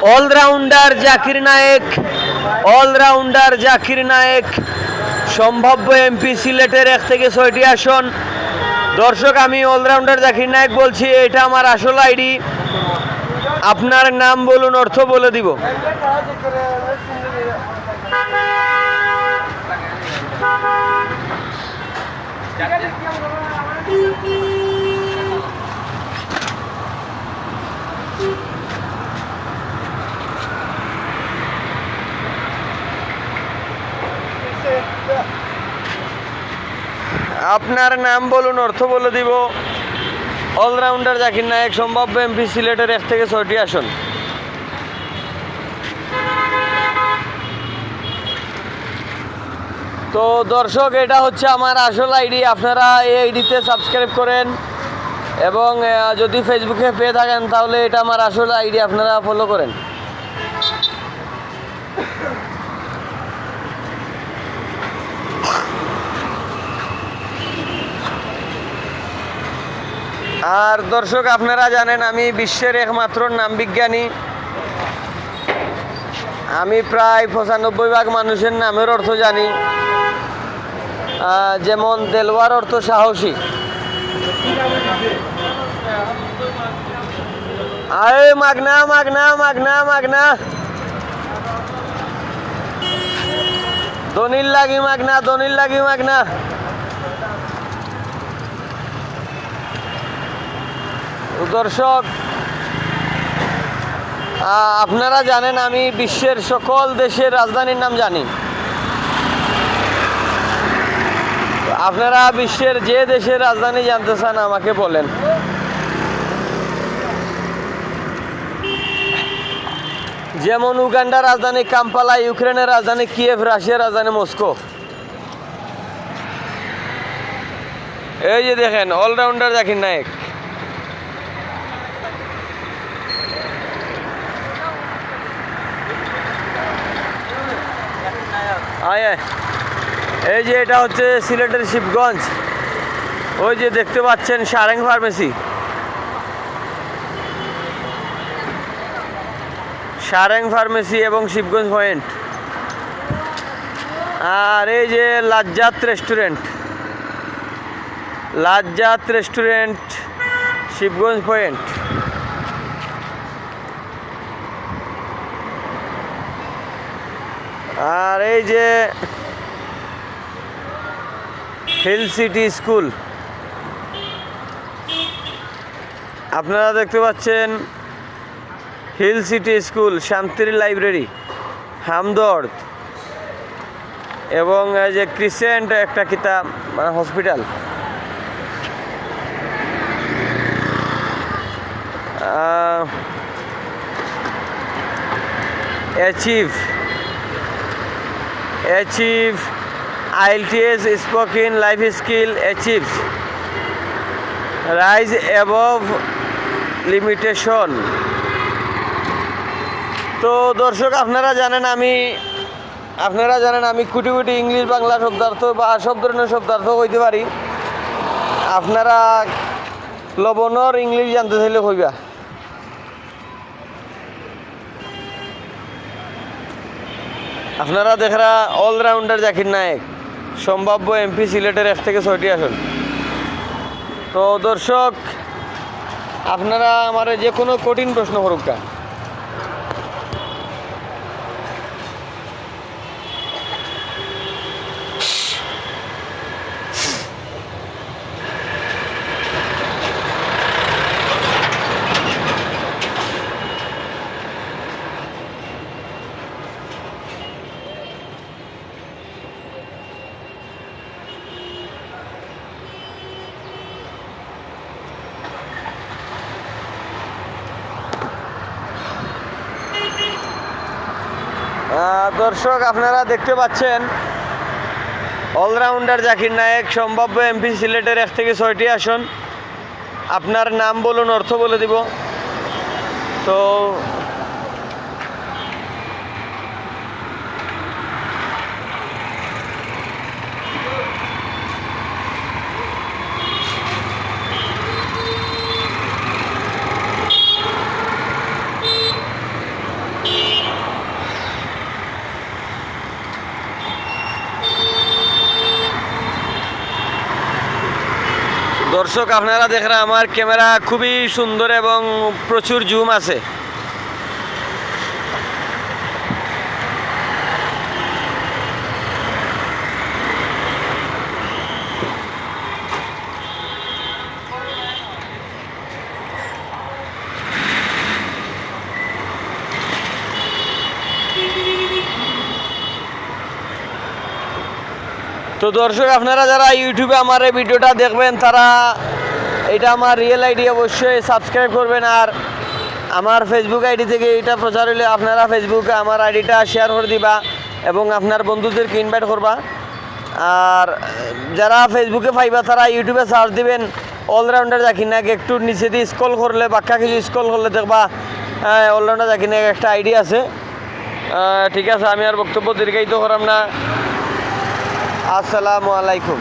Allrounder Zakir Naik সম্ভাব্য MP সিলেটের 1 থেকে 6টি আসন। দর্শক, আমি অলরাউন্ডার জাকির নায়েক বলছি, এটা আমার আসল আইডি। আপনার নাম বলুন, অর্থ বলে দিব। আপনার নাম বলুন, অর্থ বলে দিব। অলরাউন্ডার জাকির নায়েক সম্ভাব্য এমপি সিলেটের 1 থেকে 6টি আসন। তো দর্শক, এটা হচ্ছে আমার আসল আইডি। আপনারা এই আইডিতে সাবস্ক্রাইব করেন এবং যদি ফেসবুকে পেয়ে থাকেন তাহলে এটা আমার আসল আইডি, আপনারা ফলো করেন। আর দর্শক, আপনারা জানেন আমি বিশ্বের একমাত্র নাম বিজ্ঞানী। আমি প্রায় 95% মানুষের নামের অর্থ জানি। যেমন দেলওয়ার অর্থ সাহসী। আরে মাগনা মাগনা মাগনা মাগনা দনিল লাগি মাগনা। দর্শক, আপনারা জানেন আমি বিশ্বের সকল দেশের রাজধানীর নাম জানি। আপনারা বিশ্বের যে দেশের রাজধানী জানতে চান আমাকে বলেন। যেমন উগান্ডার রাজধানী কাম্পালা, ইউক্রেনের রাজধানী কিয়েভ, রাশিয়ার রাজধানী মস্কো। এই যে দেখেন, অলরাউন্ডার জাকির নায়েক। এই যে এটা হচ্ছে সিলেটের শিবগঞ্জ। ওই যে দেখতে পাচ্ছেন সারেং ফার্মেসি, এবং শিবগঞ্জ পয়েন্ট। আর এই যে লাজ্জাত রেস্টুরেন্ট, শিবগঞ্জ পয়েন্ট। আর এই যে হিল সিটি স্কুল, আপনারা দেখতে পাচ্ছেন হিল সিটি স্কুল, শান্তির লাইব্রেরি, হামদর্দ, এবং এই যে ক্রিসেন্ট একটা কিতাব মানে hospital. Achieve IELTS spoken life skill achieve rise above limitation. তো দর্শক, আপনারা জানেন আমি কোটি কোটি ইংলিশ বাংলা শব্দার্থ বা সব ধরনের শব্দার্থ কইতে পারি। আপনারা লবণর ইংলিশ জানতে চাইলে কইবা। আপনারা দেখরা অলরাউন্ডার জাকির নায়েক সম্ভাব্য এমপি সিলেটের 1 থেকে 6টি আসন। তো দর্শক, আপনারা আমার যে কোনো কঠিন প্রশ্ন করুক। দর্শক, আপনারা দেখতে পাচ্ছেন অলরাউন্ডার জাকির নায়েক সম্ভাব্য এমপি সিলেটের 1 থেকে 6টি আসন। আপনার নাম বলুন, অর্থ বলে দিব। তো দর্শক আপনারা দেখেন আমার ক্যামেরা খুবই সুন্দর এবং প্রচুর জুম আছে। তো দর্শক আপনারা যারা ইউটিউবে আমার এই ভিডিওটা দেখবেন তারা এটা আমার রিয়েল আইডি অবশ্যই সাবস্ক্রাইব করবেন। আর আমার ফেসবুক আইডি থেকে এটা প্রচার হলে আপনারা ফেসবুকে আমার আইডিটা শেয়ার করে দিবা এবং আপনার বন্ধুদেরকে ইনভাইট করবা। আর যারা ফেসবুকে পাইবা তারা ইউটিউবে সার্চ দিবেন অলরাউন্ডার জাকির নায়ক, একটু নিচে দিয়ে স্ক্রল করলে বাক্কা কিছু স্ক্রল করলে দেখবা অলরাউন্ডার জাকির নায়ক একটা আইডি আছে। ঠিক আছে, আমি আর বক্তব্য দীর্ঘায়িত করাম না। আসসালামু আলাইকুম।